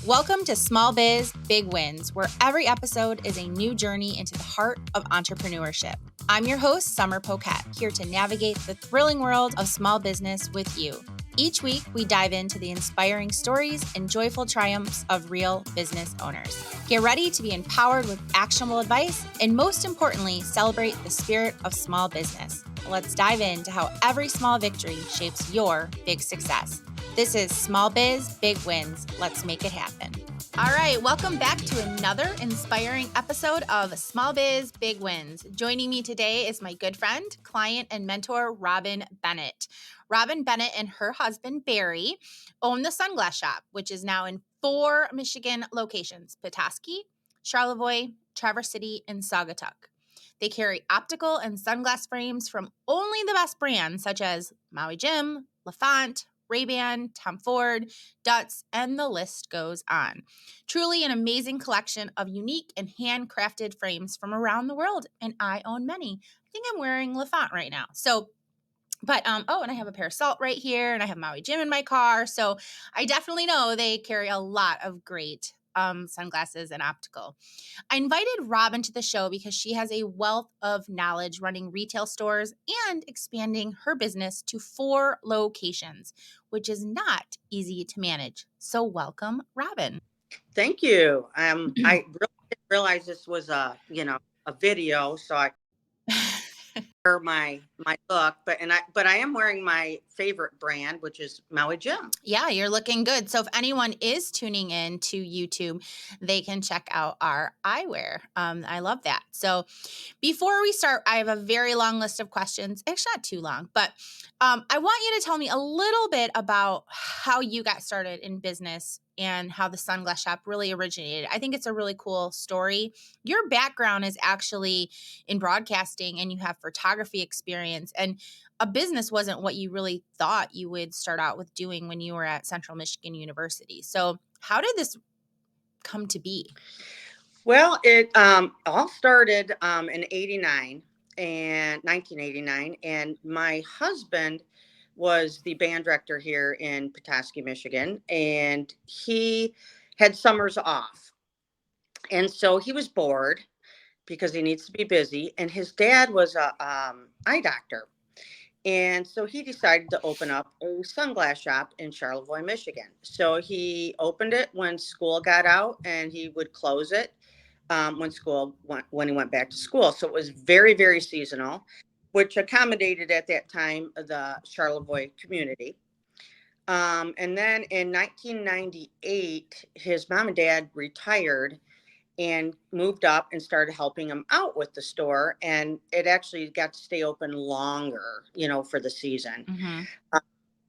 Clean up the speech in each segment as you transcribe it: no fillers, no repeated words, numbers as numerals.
Welcome to Small Biz, Big Wins, where every episode is a new journey into the heart of entrepreneurship. I'm your host, Summer Poquette, here to navigate the thrilling world of small business with you. Each week, we dive into the inspiring stories and joyful triumphs of real business owners. Get ready to be empowered with actionable advice, and most importantly, celebrate the spirit of small business. Let's dive into how every small victory shapes your big success. This is Small Biz, Big Wins. Let's make it happen. All right, welcome back to another inspiring episode of Small Biz, Big Wins. Joining me today is my good friend, client, and mentor, Robin Bennet. Robin Bennet and her husband, Barry, own the Sunglass Shop, which is now in 4 Michigan locations: Petoskey, Charlevoix, Traverse City, and Saugatuck. They carry optical and sunglass frames from only the best brands such as Maui Jim, LaFont, Ray-Ban, Tom Ford, Dutz, and the list goes on. Truly an amazing collection of unique and handcrafted frames from around the world, and I own many. I think I'm wearing LaFont right now. And I have a pair of Salt right here, and I have Maui Jim in my car. So I definitely know they carry a lot of great sunglasses and optical. I invited Robin to the show because she has a wealth of knowledge running retail stores and expanding her business to 4 locations, which is not easy to manage. So welcome, Robin. Thank you. I really didn't realize this was a video, so I wear my look, but I am wearing my favorite brand, which is Maui Jim. Yeah, you're looking good. So if anyone is tuning in to YouTube, they can check out our eyewear. I love that. So before we start, I have a very long list of questions. Actually, not too long, but I want you to tell me a little bit about how you got started in business and how the Sunglass Shop really originated. I think it's a really cool story. Your background is actually in broadcasting, and you have photography experience, and a business wasn't what you really thought you would start out with doing when you were at Central Michigan University. So how did this come to be? Well, it all started in 89 and 1989, and my husband was the band director here in Petoskey, Michigan, and he had summers off. And so he was bored because he needs to be busy, and his dad was a eye doctor. And so he decided to open up a sunglass shop in Charlevoix, Michigan. So he opened it when school got out, and he would close it when he went back to school. So it was very, very seasonal, which accommodated at that time the Charlevoix community. And then in 1998, his mom and dad retired and moved up and started helping him out with the store. And it actually got to stay open longer, for the season. Mm-hmm.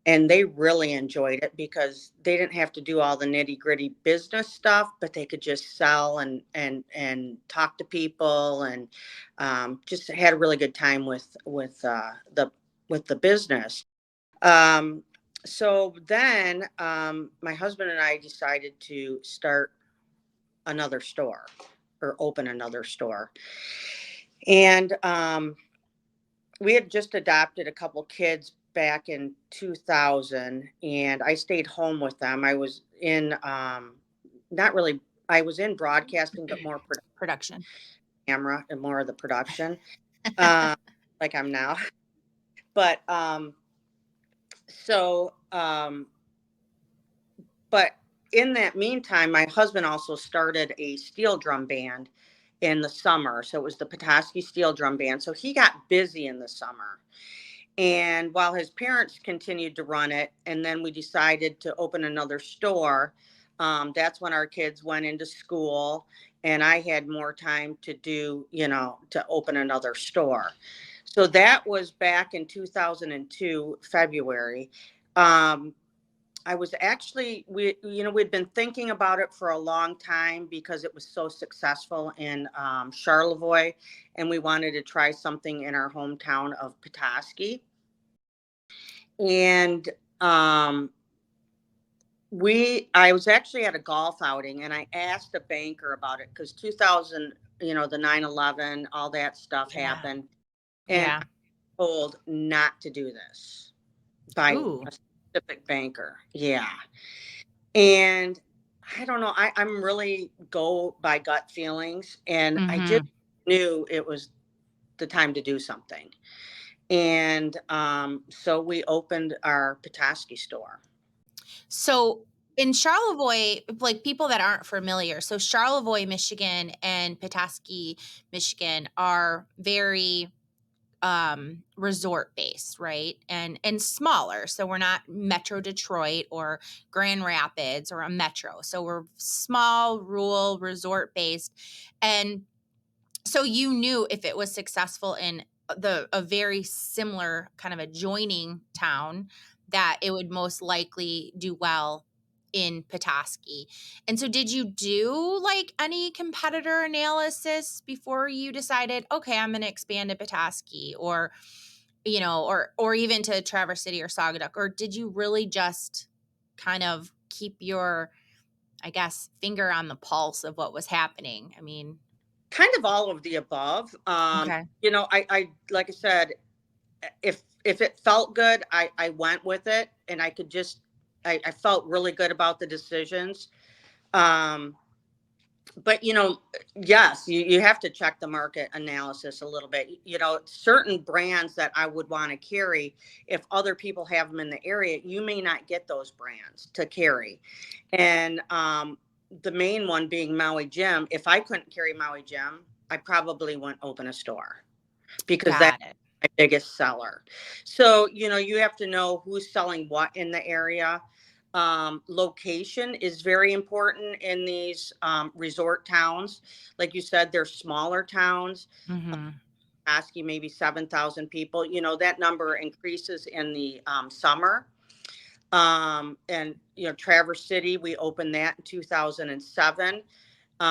And they really enjoyed it because they didn't have to do all the nitty gritty business stuff, but they could just sell and talk to people, and just had a really good time with the business. So then my husband and I decided to start another store, or open another store. And we had just adopted a couple kids back in 2000, and I stayed home with them. I was in I was in broadcasting, but more Production. camera and more of the production, uh, like I'm now. But so but in that meantime, my husband also started a steel drum band in the summer. So it was the Petoskey Steel Drum Band. So he got busy in the summer. And while his parents continued to run it, and then we decided to open another store, that's when our kids went into school, and I had more time to to open another store. So that was back in 2002, February. I was actually, we'd been thinking about it for a long time because it was so successful in Charlevoix, and we wanted to try something in our hometown of Petoskey. And I was actually at a golf outing, and I asked a banker about it because 2000, the 9/11, all that stuff happened. And Yeah. I was told not to do this by Ooh. a specific banker. Yeah. And I don't know. I'm really go by gut feelings, and I just Mm-hmm. knew it was the time to do something. And so we opened our Petoskey store. So in Charlevoix, like people that aren't familiar, so Charlevoix, Michigan and Petoskey, Michigan are very resort based, right? And smaller. So we're not Metro Detroit or Grand Rapids or a metro. So we're small, rural, resort based. And so you knew if it was successful in a very similar kind of adjoining town that it would most likely do well in Petoskey. And so did you do like any competitor analysis before you decided, okay, I'm going to expand to Petoskey or or even to Traverse City or Saugatuck, or did you really just kind of keep your, I guess, finger on the pulse of what was happening? I mean, Kind of all of the above. okay. I like I said, if it felt good, I went with it, and I could just I felt really good about the decisions. Um, but yes, you have to check the market analysis a little bit. Certain brands that I would want to carry, if other people have them in the area, you may not get those brands to carry. And the main one being Maui Jim. If I couldn't carry Maui Jim, I probably wouldn't open a store, because that's Got it. my biggest seller. So, you have to know who's selling what in the area. Location is very important in these resort towns. Like you said, they're smaller towns, Mhm. asking maybe 7,000 people. That number increases in the summer. And, Traverse City, we opened that in 2007.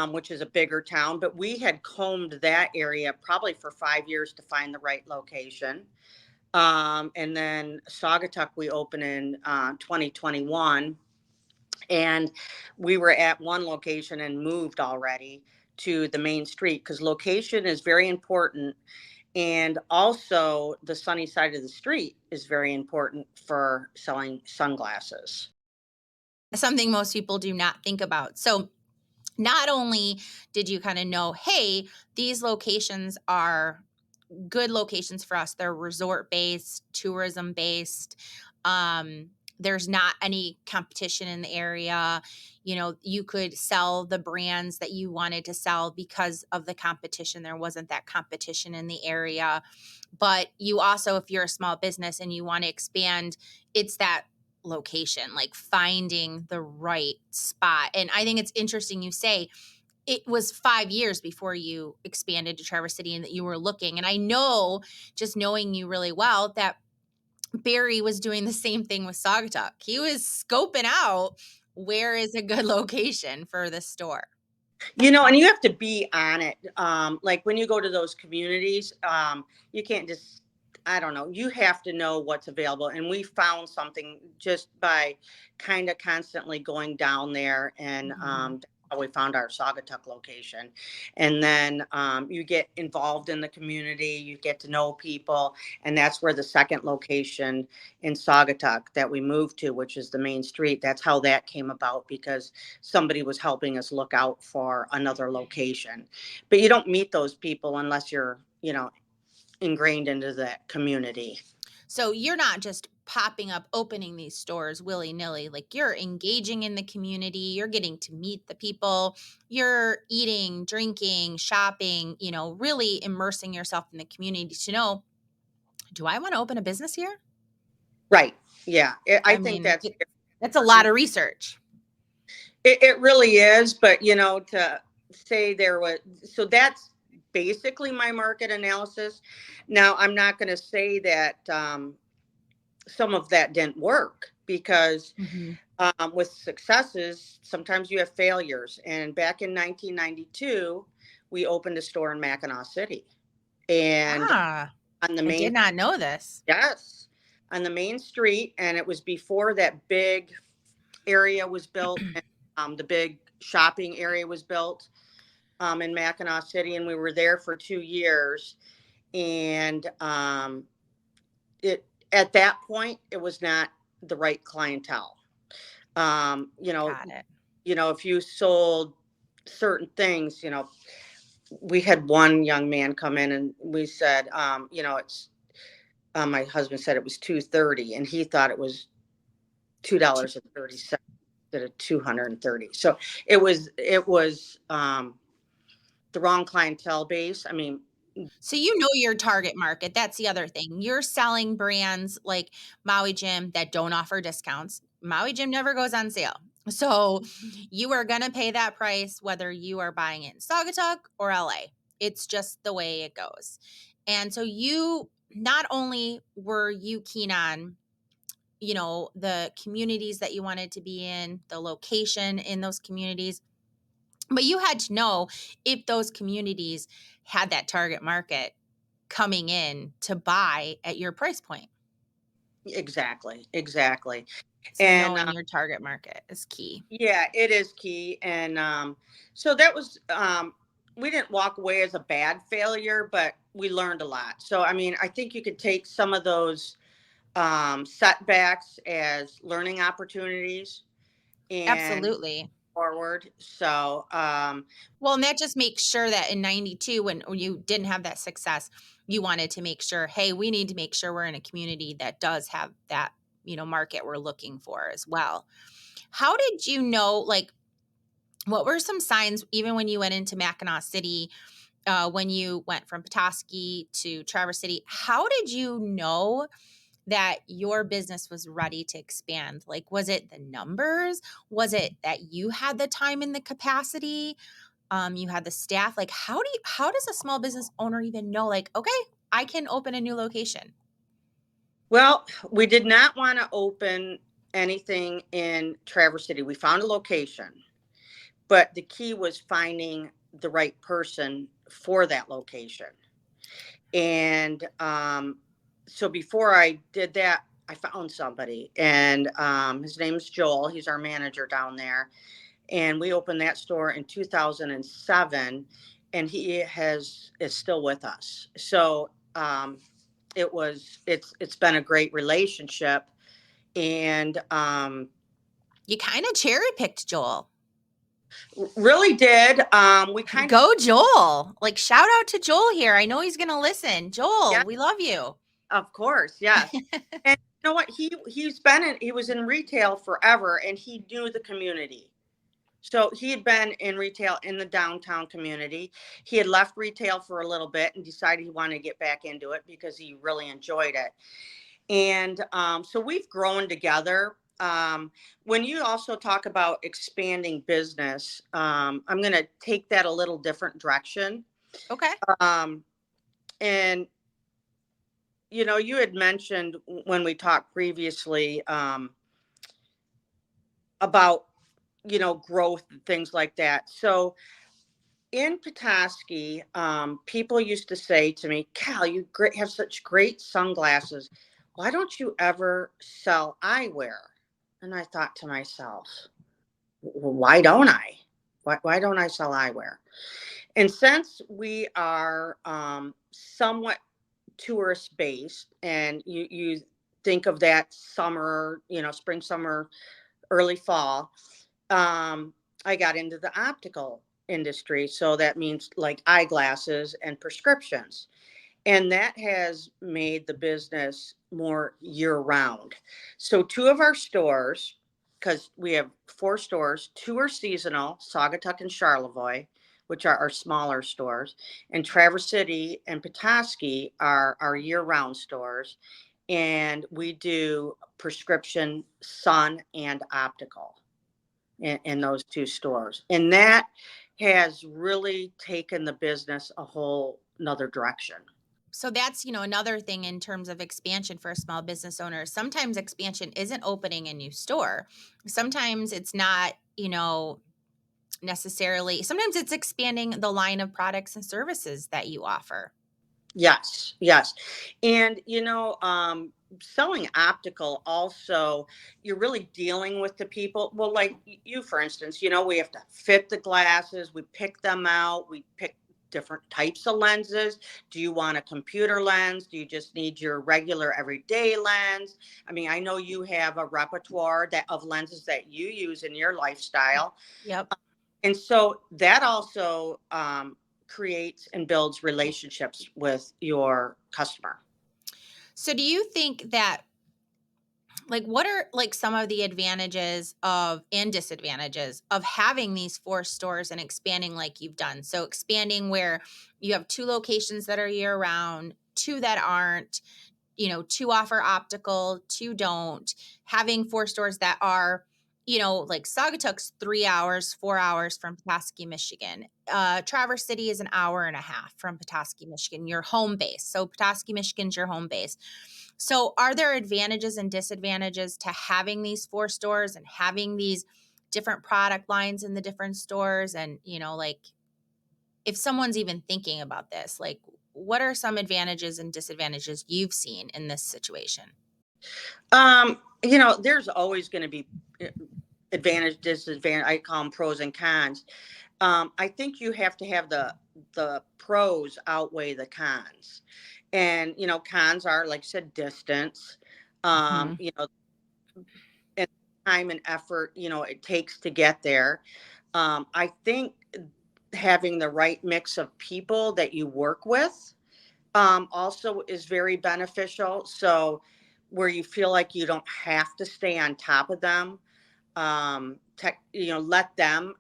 Which is a bigger town, but we had combed that area probably for 5 years to find the right location. And then Saugatuck we opened in 2021, and we were at one location and moved already to the main street, because location is very important. And also the sunny side of the street is very important for selling sunglasses. Something most people do not think about. So, not only did you kind of know, hey, these locations are good locations for us. They're resort based, tourism based. There's not any competition in the area. You could sell the brands that you wanted to sell because of the competition. There wasn't that competition in the area. But you also, if you're a small business and you want to expand, it's that location, like finding the right spot. And I think it's interesting you say it was 5 years before you expanded to Traverse City and that you were looking. And I know, just knowing you really well, that Barry was doing the same thing with Saugatuck. He was scoping out where is a good location for the store. And you have to be on it. Like when you go to those communities, you can't just, I don't know, you have to know what's available. And we found something just by kind of constantly going down there, and Mhm. that's how we found our Saugatuck location. And then you get involved in the community, you get to know people, and that's where the second location in Saugatuck that we moved to, which is the main street, that's how that came about, because somebody was helping us look out for another location. But you don't meet those people unless you're, ingrained into that community. So you're not just popping up, opening these stores willy nilly. Like you're engaging in the community, you're getting to meet the people, you're eating, drinking, shopping, really immersing yourself in the community to know, do I want to open a business here? Right. Yeah. I I think mean, that's that's a lot important. of research. It really is. But, to say there was, so that's basically my market analysis. Now, I'm not going to say that some of that didn't work, because Mhm. with successes, sometimes you have failures. And back in 1992, we opened a store in Mackinac City. And Ah, on the I main, did not know this. yes, on the main street. And it was before that big area was built. And, the big shopping area was built in Mackinac City. And we were there for 2 years. And it at that point, it was not the right clientele. Um, you know, Got it. if you sold certain things, we had one young man come in and we said, it's, my husband said it was 230 and he thought it was $2.30 instead of 230. So it was the wrong clientele base. I mean, So you know your target market. That's the other thing. You're selling brands like Maui Jim that don't offer discounts. Maui Jim never goes on sale. So you are going to pay that price whether you are buying it in Saugatuck or LA. It's just the way it goes. And so you not only were you keen on the communities that you wanted to be in, the location in those communities, but you had to know if those communities had that target market coming in to buy at your price point. exactly, exactly. So And knowing your target market is key. yeah, it is key. And so that was, we didn't walk away as a bad failure, but we learned a lot. So, I mean, I think you could take some of those setbacks as learning opportunities and Absolutely. forward. So, Well, and that just makes sure that in 92, when you didn't have that success, you wanted to make sure, hey, we need to make sure we're in a community that does have that, market we're looking for as well. How did you know, like, what were some signs, even when you went into Mackinac City, when you went from Petoskey to Traverse City, how did you know that your business was ready to expand? Like, was it the numbers? Was it that you had the time and the capacity? You had the staff? Like, how does a small business owner even know, like, okay, I can open a new location? well, we did not want to open anything in Traverse City. We found a location, but the key was finding the right person for that location. And so before I did that, I found somebody, and his name's Joel. He's our manager down there, and we opened that store in 2007, and is still with us. So it's been a great relationship, and You kind of cherry picked Joel. really did. We kind of, Go Joel. Like, shout out to Joel here. I know he's going to listen. yeah, Joel, we love you. of course, yes. And you know what? He was in retail forever, and he knew the community. So he had been in retail in the downtown community. He had left retail for a little bit and decided he wanted to get back into it because he really enjoyed it. And so we've grown together. When you also talk about expanding business, I'm going to take that a little different direction. Okay. Um, and you had mentioned when we talked previously about growth and things like that. So in Petoskey, people used to say to me, "Cal, have such great sunglasses. Why don't you ever sell eyewear?" And I thought to myself, well, why don't I? Why don't I sell eyewear? And since we are somewhat tourist based, and you think of that summer, spring, summer, early fall, I got into the optical industry. So that means like eyeglasses and prescriptions. And that has made the business more year round. So two of our stores, because we have four stores, two are seasonal, Saugatuck and Charlevoix, which are our smaller stores, and Traverse City and Petoskey are our year round stores. And we do prescription, sun, and optical in those two stores. And that has really taken the business a whole another direction. So that's, another thing in terms of expansion for a small business owner. Sometimes expansion isn't opening a new store. Sometimes it's not, necessarily. Sometimes it's expanding the line of products and services that you offer. Yes, yes. And selling optical also, you're really dealing with the people. Well, like you, for instance, we have to fit the glasses, we pick them out, we pick different types of lenses? Do you want a computer lens? Do you just need your regular everyday lens? I mean, I know you have a repertoire of lenses that you use in your lifestyle. Yep. And so that also creates and builds relationships with your customer. So do you think that, like, what are like some of the advantages of and disadvantages of having these 4 stores and expanding like you've done? So expanding where you have 2 locations that are year round, 2 that aren't, 2 offer optical, 2 don't, having 4 stores that are, like Saugatuck's 3 hours, 4 hours from Petoskey, Michigan. Traverse City is an hour and a half from Petoskey, Michigan, your home base. So Petoskey, Michigan's your home base. So are there advantages and disadvantages to having these 4 stores and having these different product lines in the different stores? And, like, if someone's even thinking about this, like, what are some advantages and disadvantages you've seen in this situation? There's always going to be advantage, disadvantage. I call them pros and cons. I think you have to have the pros outweigh the cons. And, cons are, like I said, distance, Mhm. and time and effort, it takes to get there. I think having the right mix of people that you work with also is very beneficial. So where you feel like you don't have to stay on top of them, let them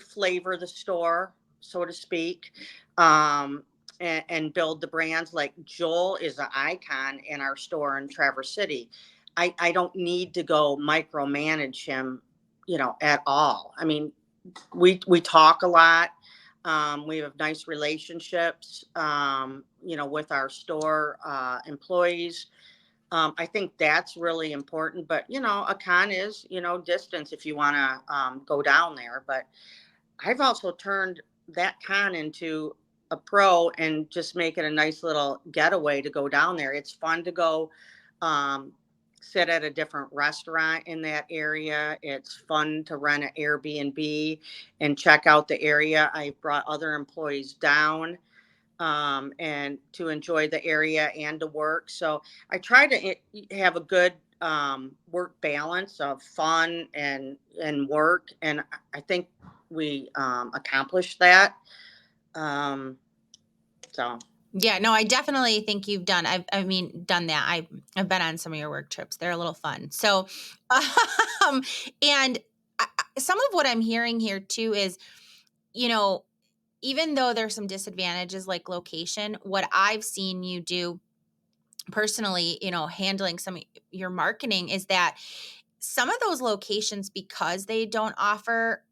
flavor the store, so to speak, and build the brands. Like Joel is an icon in our store in Traverse City. I don't need to go micromanage him, at all. I mean, we talk a lot. We have nice relationships, with our store employees. I think that's really important. But, a con is, distance if you want to go down there. But I've also turned that con into a pro and just make it a nice little getaway to go down there. It's fun to go um, sit at a different restaurant in that area. It's fun to rent an Airbnb and check out the area. I brought other employees down and to enjoy the area and to work. So I try to have a good work balance of fun and work, and I think we accomplished that. Um, so Yeah, no, I definitely think you've done. Done that. I've been on some of your work trips. They're a little fun. So, um, and some of what I'm hearing here too is, you know, even though there's some disadvantages like location, what I've seen you do personally, handling some of your marketing is that some of those locations, because they don't offer,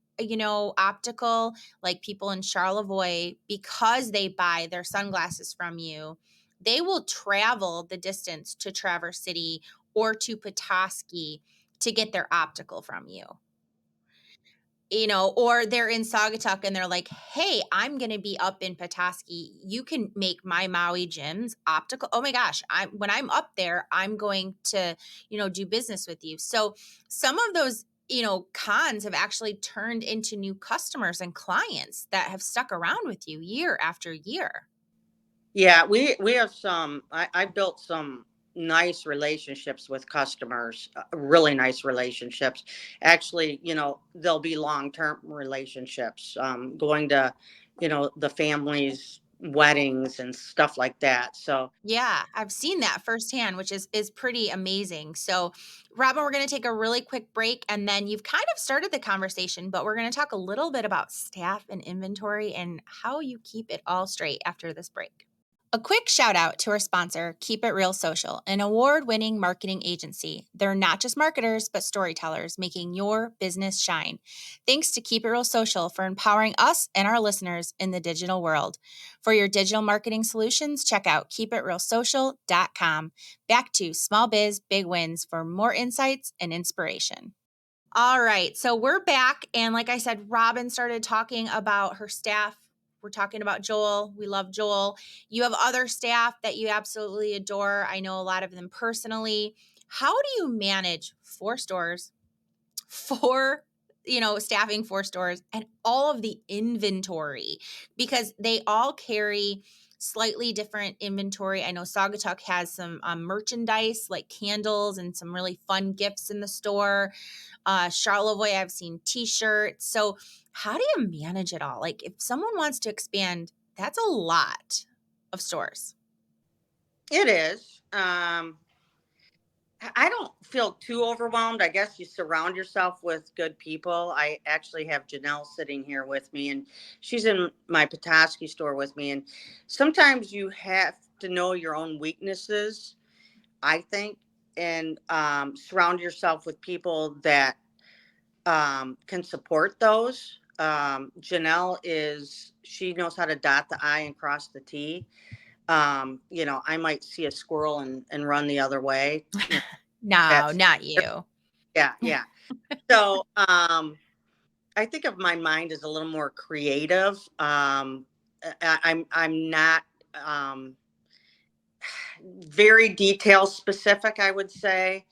optical, like people in Charlevoix, because they buy their sunglasses from you, they will travel the distance to Traverse City or to Petoskey to get their optical from you. Or they're in Saugatuck and they're like, hey, I'm going to be up in Petoskey. You can make my Maui gyms optical. Oh my gosh. When I'm up there, I'm going to, do business with you. So some of those, cons have actually turned into new customers and clients that have stuck around with you year after year. yeah, we have some. I built some nice relationships with customers, really nice relationships. Actually, they'll be long-term relationships. Going to, the families' weddings and stuff like that. So Yeah, I've seen that firsthand, which is pretty amazing. So, Robin, we're going to take a really quick break, and then you've kind of started the conversation, but we're going to talk a little bit about staff and inventory and how you keep it all straight after this break. A quick shout out to our sponsor, Keep It Real Social, an award winning marketing agency. They're not just marketers, but storytellers, making your business shine. Thanks to Keep It Real Social for empowering us and our listeners in the digital world. For your digital marketing solutions, check out keepitrealsocial.com. Back to Small Biz Big Wins for more insights and inspiration. All right. So we're back. And like I said, Robin started talking about her staff. We're talking about Joel. We love Joel. You have other staff that you absolutely adore. I know a lot of them personally. How do you manage 4 stores, 4, staffing 4 stores and all of the inventory because they all carry slightly different inventory. I know Saugatuck has some merchandise like candles and some really fun gifts in the store. Charlevoix, I've seen t-shirts. So how do you manage it all? Like if someone wants to expand, that's a lot of stores. It is. I don't feel too overwhelmed. I guess you surround yourself with good people. I actually have Janelle sitting here with me, and she's in my Petoskey store with me. And sometimes you have to know your own weaknesses, I think, and surround yourself with people that can support those. She knows how to dot the I and cross the T. I might see a squirrel and run the other way. No, That's not you. Yeah, yeah. So, I think of my mind as a little more creative. I'm not very detail specific, I would say.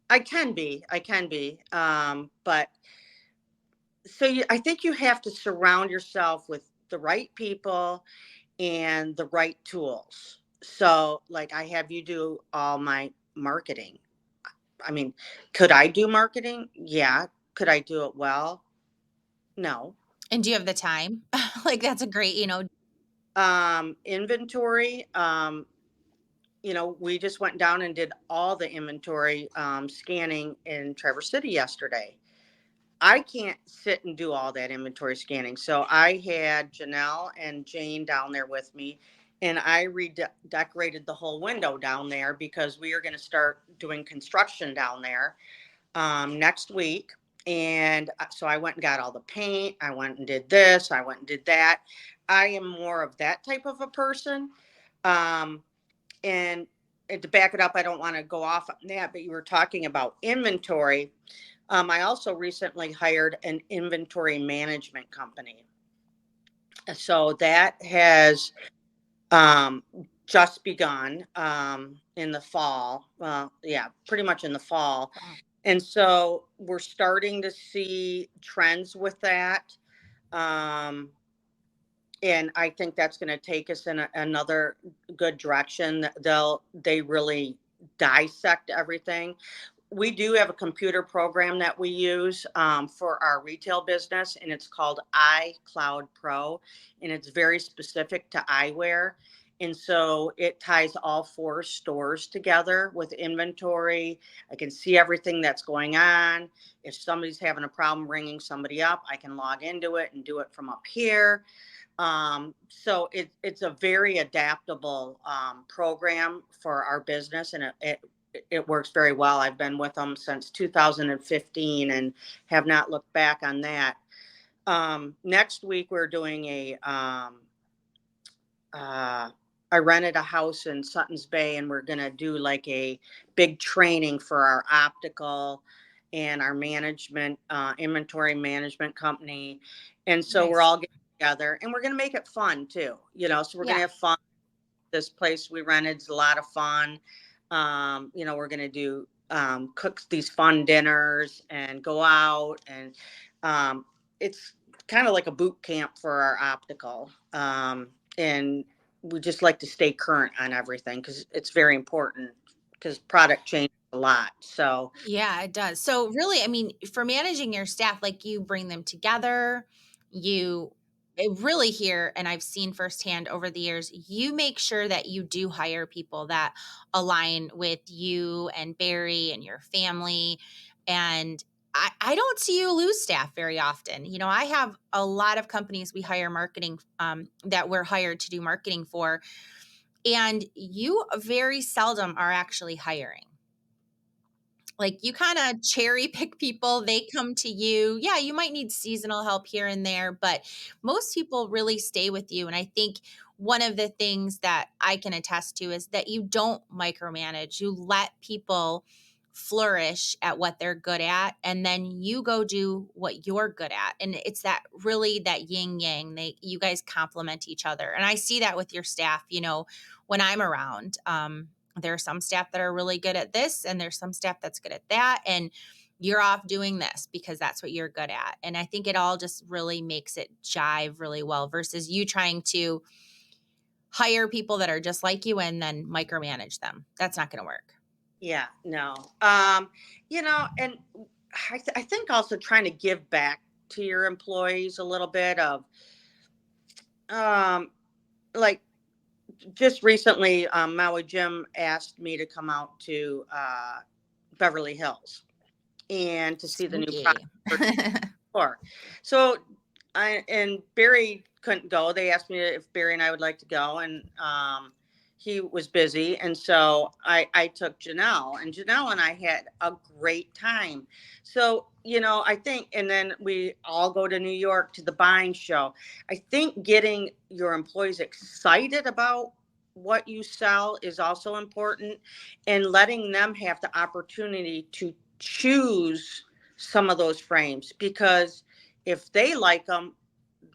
I can be. But I think you have to surround yourself with the right people and the right tools. So, like, I have you do all my marketing. I mean, could I do marketing? Yeah. Could I do it well? No. And do you have the time? Like that's a great, Inventory. We just went down and did all the inventory scanning in Traverse City yesterday. I can't sit and do all that inventory scanning. So I had Janelle and Jane down there with me, and I redecorated the whole window down there because we are going to start doing construction down there next week. And so I went and got all the paint. I went and did this. I went and did that. I am more of that type of a person. Um, and to back it up, I don't want to go off on that, but you were talking about inventory. I also recently hired an inventory management company. So that has um, just begun in the fall. Well, yeah, pretty much in the fall. Wow. And so we're starting to see trends with that. Um, and I think that's going to take us in another good direction. They really dissect everything. We do have a computer program that we use for our retail business, and it's called iCloud Pro, and it's very specific to eyewear. And so it ties all 4 stores together with inventory. I can see everything that's going on. If somebody's having a problem ringing somebody up, I can log into it and do it from up here. So it's a very adaptable program for our business, and it works very well. I've been with them since 2015 and have not looked back on that. Next week we're doing I rented a house in Sutton's Bay, and we're going to do like a big training for our optical and our management, inventory management company. And so we're Nice. all getting together, and we're going to make it fun too, so we're going to Yeah. have fun. This place we rented is a lot of fun. We're going to do cook these fun dinners and go out, and it's kind of like a boot camp for our optical. And we just like to stay current on everything because it's very important because product changes a lot. So Yeah, it does. So really, I mean, for managing your staff, like you bring them together, you really here, and I've seen firsthand over the years, you make sure that you do hire people that align with you and Barry and your family. And I don't see you lose staff very often. I have a lot of companies we hire marketing that we're hired to do marketing for, and you very seldom are actually hiring. Like you kind of cherry pick people, they come to you. Yeah, you might need seasonal help here and there, but most people really stay with you. And I think one of the things that I can attest to is that you don't micromanage. You let people flourish at what they're good at, and then you go do what you're good at. And it's that really that yin yang. You guys complement each other. And I see that with your staff, when I'm around. There are some staff that are really good at this, and there's some staff that's good at that. And you're off doing this because that's what you're good at. And I think it all just really makes it jive really well versus you trying to hire people that are just like you and then micromanage them. That's not going to work. Yeah, no. And I think also trying to give back to your employees a little bit of, um, like just recently, Maui Jim asked me to come out to Beverly Hills and to see the new product Sneaky. store. So and Barry couldn't go. They asked me if Barry and I would like to go, and he was busy, and so I took Janelle, and Janelle and I had a great time. So I think, and then we all go to New York to the buying show. I think getting your employees excited about what you sell is also important, and letting them have the opportunity to choose some of those frames, because if they like them,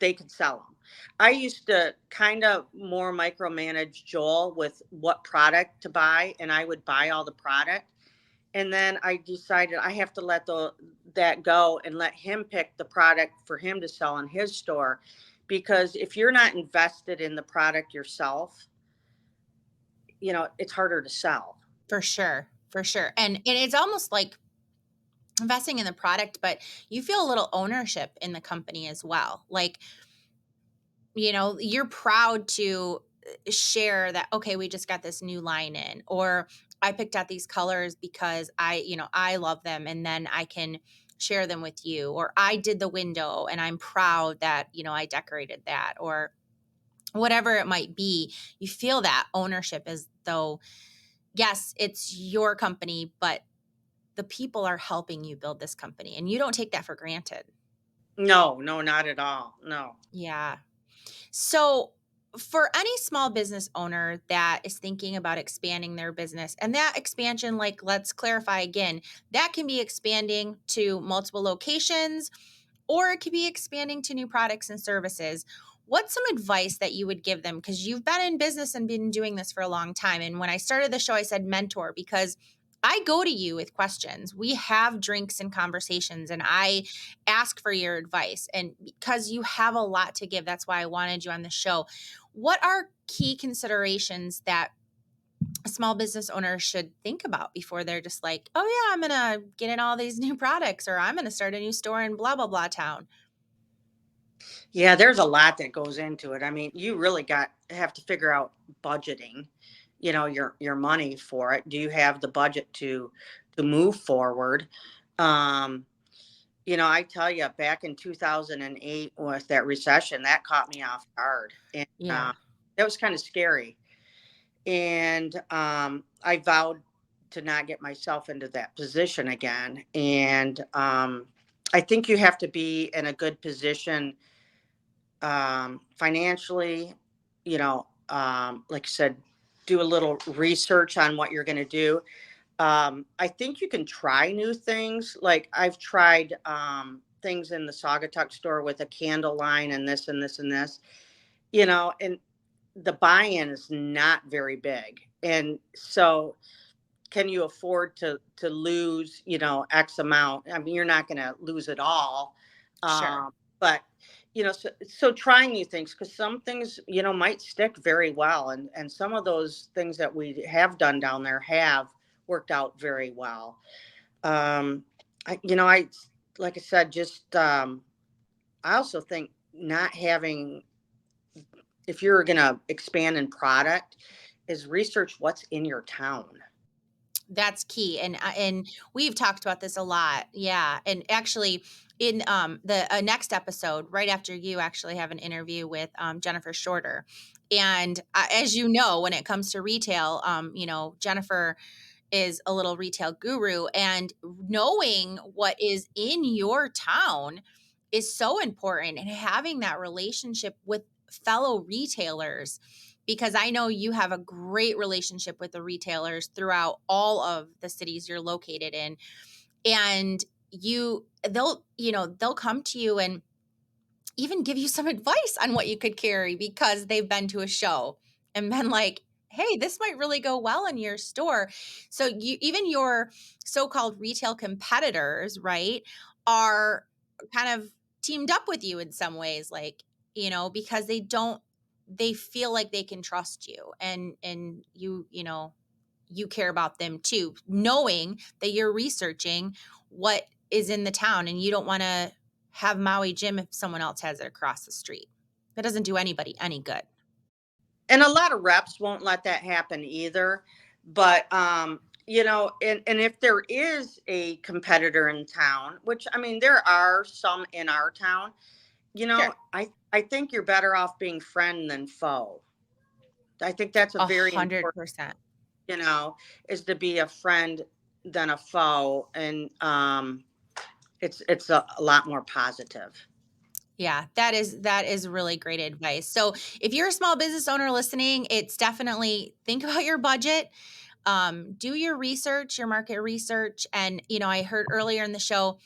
they could sell them. I used to kind of more micromanage Joel with what product to buy, and I would buy all the product. And then I decided I have to let that go and let him pick the product for him to sell in his store. Because if you're not invested in the product yourself, it's harder to sell. For sure. For sure. And it's almost like investing in the product, but you feel a little ownership in the company as well. Like, you're proud to share that, okay, we just got this new line in, or I picked out these colors because I love them and then I can share them with you, or I did the window and I'm proud that, I decorated that, or whatever it might be. You feel that ownership as though, yes, it's your company, but the people are helping you build this company and you don't take that for granted. No, no, not at all. No. Yeah. So, for any small business owner that is thinking about expanding their business, and that expansion, like, let's clarify again, that can be expanding to multiple locations or it could be expanding to new products and services. What's some advice that you would give them? Because you've been in business and been doing this for a long time. And when I started the show, I said mentor because I go to you with questions. We have drinks and conversations, and I ask for your advice. And because you have a lot to give, that's why I wanted you on the show. What are key considerations that a small business owner should think about before they're just like, oh, yeah, I'm going to get in all these new products, or I'm going to start a new store in blah, blah, blah town? Yeah, there's a lot that goes into it. I mean, you really have to figure out budgeting, your money for it. Do you have the budget to move forward? Um, I tell you, back in 2008 with that recession, that caught me off guard, and Yeah. that was kind of scary. And I vowed to not get myself into that position again. And I think you have to be in a good position, financially, like I said, do a little research on what you're going to do. I think you can try new things. Like I've tried things in the Saugatuck store with a candle line and this and this and this, and the buy-in is not very big. And so can you afford to lose, X amount? I mean, you're not going to lose it all. Sure. But, so trying new things, because some things, might stick very well. And some of those things that we have done down there have worked out very well. I like I said, just, I also think not having, if you're going to expand in product, is research what's in your town. That's key, and we've talked about this a lot. Yeah, and actually, in the next episode, right after you actually have an interview with Jennifer Shorter, and as you know, when it comes to retail, Jennifer is a little retail guru, and knowing what is in your town is so important, and having that relationship with fellow retailers, because I know you have a great relationship with the retailers throughout all of the cities you're located in, and they'll come to you and even give you some advice on what you could carry because they've been to a show and been like, hey, this might really go well in your store. So even your so-called retail competitors, right, are kind of teamed up with you in some ways, like, because they feel like they can trust you, and you care about them too, knowing that you're researching what is in the town, and you don't want to have Maui Jim if someone else has it across the street. That doesn't do anybody any good. And a lot of reps won't let that happen either. But and if there is a competitor in town, which I mean there are some in our town, Sure. I think you're better off being friend than foe. I think that's a A very hundred important, percent. is to be a friend than a foe. And it's a lot more positive. Yeah, that is really great advice. So if you're a small business owner listening, it's definitely think about your budget. Do your research, your market research. And, I heard earlier in the show,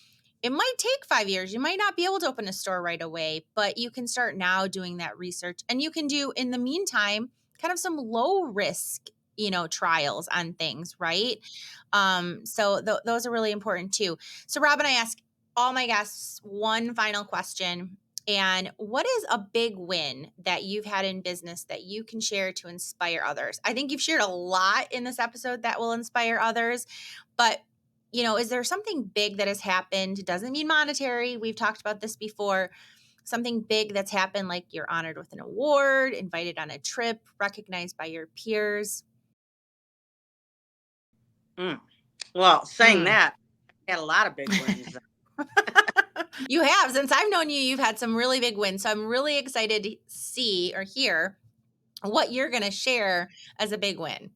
it might take 5 years. You might not be able to open a store right away, but you can start now doing that research. And you can do, in the meantime, kind of some low risk, trials on things, right? So those are really important too. So, Robin, I ask all my guests one final question. And what is a big win that you've had in business that you can share to inspire others? I think you've shared a lot in this episode that will inspire others, but is there something big that has happened? It doesn't mean monetary. We've talked about this before. Something big that's happened, like you're honored with an award, invited on a trip, recognized by your peers. Mm. Well, saying Mm. that, I had a lot of big wins. You have. Since I've known you, you've had some really big wins. So I'm really excited to see or hear what you're going to share as a big win.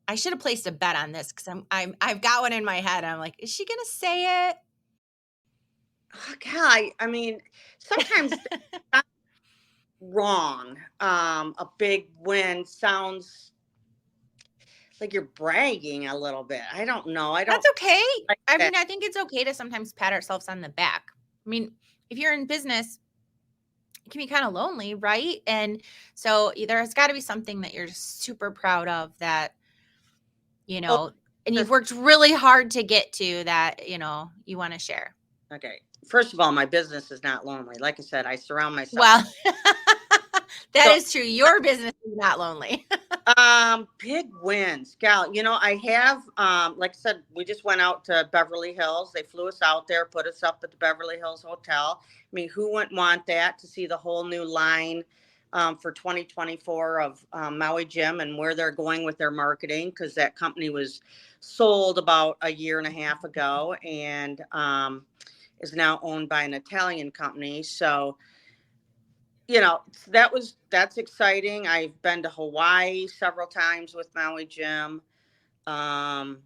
I should have placed a bet on this because I've got one in my head. I'm like, is she going to say Oh, God, I mean, sometimes it? that's wrong. A big win sounds like you're bragging a little bit. I don't know. I don't That's okay. like I that. mean, I think it's okay to sometimes pat ourselves on the back. I mean, if you're in business, it can be kind of lonely, right? And so there's got to be something that you're super proud of that, you Oh, know, and you've this- worked really hard to get to that, you want to share. okay. First of all, my business is not lonely. Like I said, I surround myself. Well, that So, is true. Your business is not lonely. big wins, gal. I have, like I said, we just went out to Beverly Hills. They flew us out there, put us up at the Beverly Hills Hotel. I mean, who wouldn't want that to see the whole new line for 2024 of Maui Jim and where they're going with their marketing? Because that company was sold about a year and a half ago and is now owned by an Italian company. So that's exciting. I've been to Hawaii several times with Maui Jim. Um,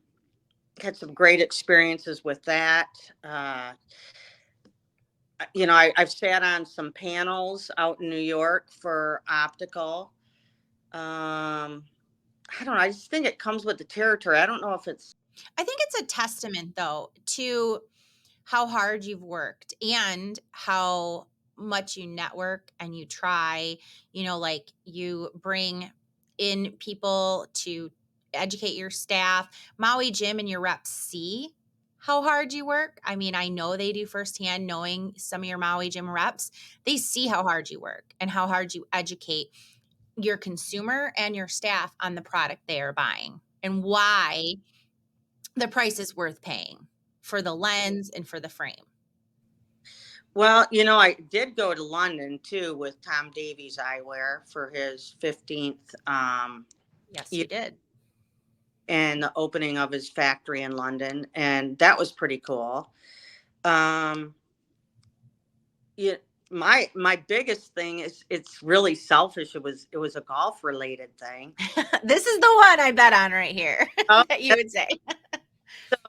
had some great experiences with that. I've sat on some panels out in New York for optical. I don't know. I just think it comes with the territory. I don't know if it's I think it's a testament, though, to how hard you've worked and how much you network and you try, like you bring in people to educate your staff. Maui Jim and your reps see how hard you work. I mean, I know they do firsthand, knowing some of your Maui Jim reps. They see how hard you work and how hard you educate your consumer and your staff on the product they are buying and why the price is worth paying for the lens and for the frame. well, I did go to London too with Tom Davies Eyewear for his 15th Yes, you did. and the opening of his factory in London, and that was pretty cool. Um, yeah, my biggest thing is it's really selfish. It was a golf related thing. This is the one I bet on right here Oh, that you would say.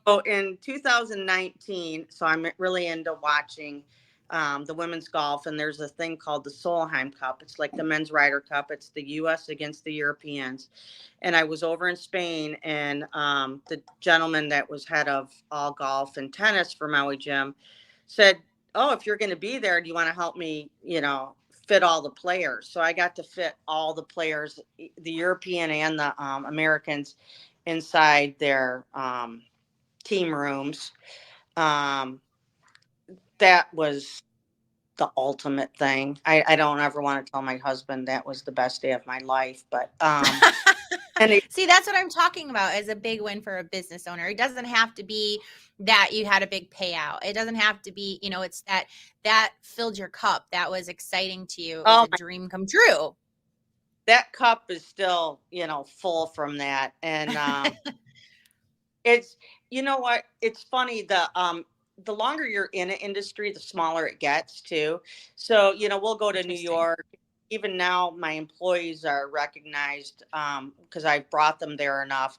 so in 2019, so I'm really into watching the women's golf, and there's a thing called the Solheim Cup. It's like the men's Ryder Cup. It's the U.S. against the Europeans. And I was over in Spain, and the gentleman that was head of all golf and tennis for Maui Jim said, "Oh, if you're going to be there, do you want to help me, fit all the players. So I got to fit all the players, the European and the Americans, inside their team rooms. Um, that was the ultimate thing. I don't ever want to tell my husband that was the best day of my life, but and it, See, that's what I'm talking about as a big win for a business owner. It doesn't have to be that you had a big payout. It doesn't have to be, it's that filled your cup. That was exciting to you. It was oh a my, dream come true. that cup is still full from that, and it's you know what? It's funny, the longer you're in an industry, the smaller it gets too. So, we'll go to New Interesting. York. Even now my employees are recognized because I've brought them there enough,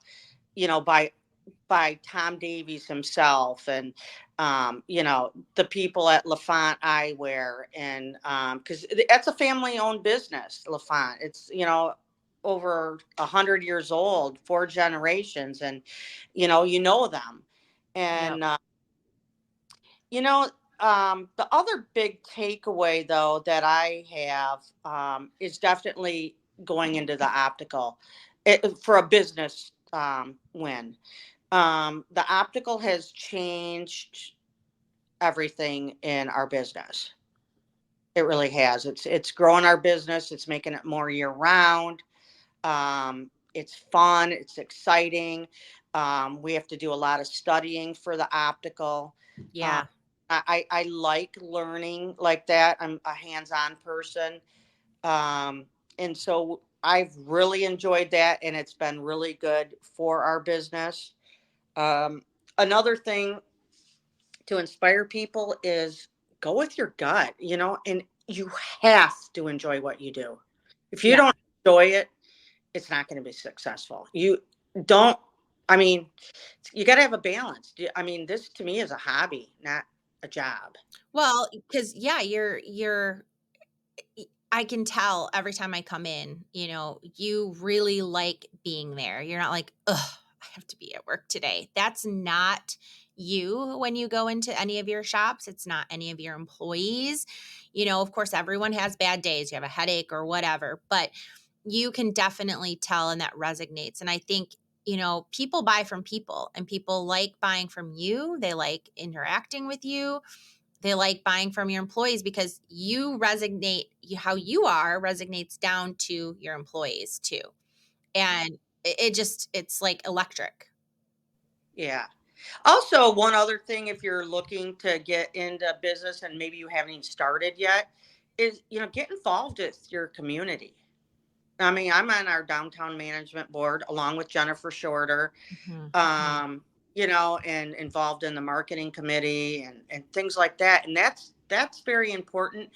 by Tom Davies himself, and the people at LaFont Eyewear, and because that's a family owned business. LaFont, it's over 100 years old, 4 generations, and you know them, Yep. and you know the other big takeaway though that I have is definitely going into the optical, for a business win. The optical has changed everything in our business. It really has. It's growing our business. It's making it more year round. It's fun. It's exciting. We have to do a lot of studying for the optical. Uh, Yeah. I like learning like that. I'm a hands-on person. Um, and so I've really enjoyed that, and it's been really good for our business. Um, Another thing to inspire people is go with your gut, and you have to enjoy what you do. If you Yeah. don't enjoy it, it's not going to be successful. You don't, I mean, you got to have a balance. I mean, this to me is a hobby, not a job. Well, because yeah, I can tell every time I come in, you really like being there. You're not like, ugh, I have to be at work today. That's not you when you go into any of your shops. It's not any of your employees. Of course, everyone has bad days. You have a headache or whatever, but you can definitely tell, and that resonates. And I think, people buy from people, and people like buying from you. They like interacting with you. They like buying from your employees because you resonate, how you are resonates down to your employees too. And it's like electric. Yeah. Also, one other thing, if you're looking to get into business and maybe you haven't even started yet, is, get involved with your community. I mean, I'm on our downtown management board along with Jennifer Shorter, Mhm, mhm. um, and involved in the marketing committee, and things like that. And that's very important.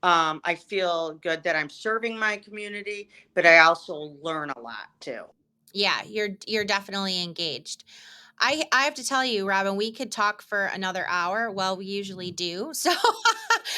I feel good that I'm serving my community, but I also learn a lot too. Yeah, you're definitely engaged. I have to tell you, Robin, we could talk for another hour. Well, we usually do. So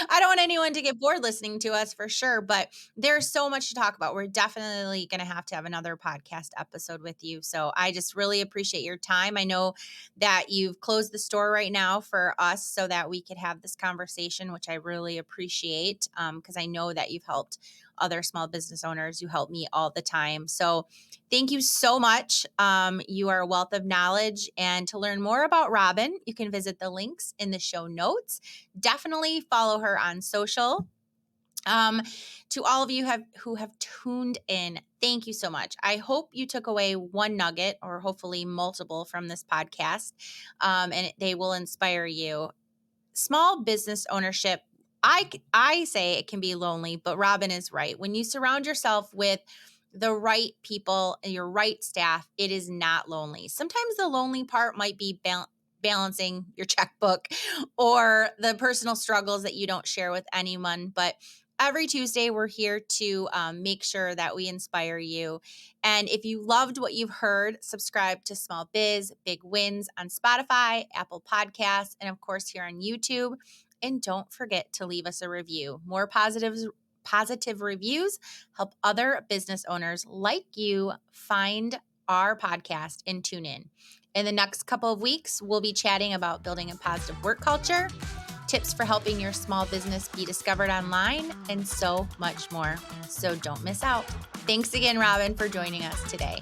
I don't want anyone to get bored listening to us for sure, but there's so much to talk about. We're definitely going to have another podcast episode with you. So I just really appreciate your time. I know that you've closed the store right now for us so that we could have this conversation, which I really appreciate, because I know that you've helped other small business owners. You help me all the time. So thank you so much. You are a wealth of knowledge. And to learn more about Robin, you can visit the links in the show notes. Definitely follow her on social. Um, to all of you who have tuned in, thank you so much. I hope you took away one nugget or hopefully multiple from this podcast, and they will inspire you. Small business ownership, I say it can be lonely, but Robin is right. When you surround yourself with the right people and your right staff, it is not lonely. Sometimes the lonely part might be balancing your checkbook or the personal struggles that you don't share with anyone. But every Tuesday, we're here to make sure that we inspire you. And if you loved what you've heard, subscribe to Small Biz Big Wins on Spotify, Apple Podcasts, and of course here on YouTube. And don't forget to leave us a review. More positive reviews help other business owners like you find our podcast and tune in. In the next couple of weeks, we'll be chatting about building a positive work culture, tips for helping your small business be discovered online, and so much more. So don't miss out. Thanks again, Robin, for joining us today.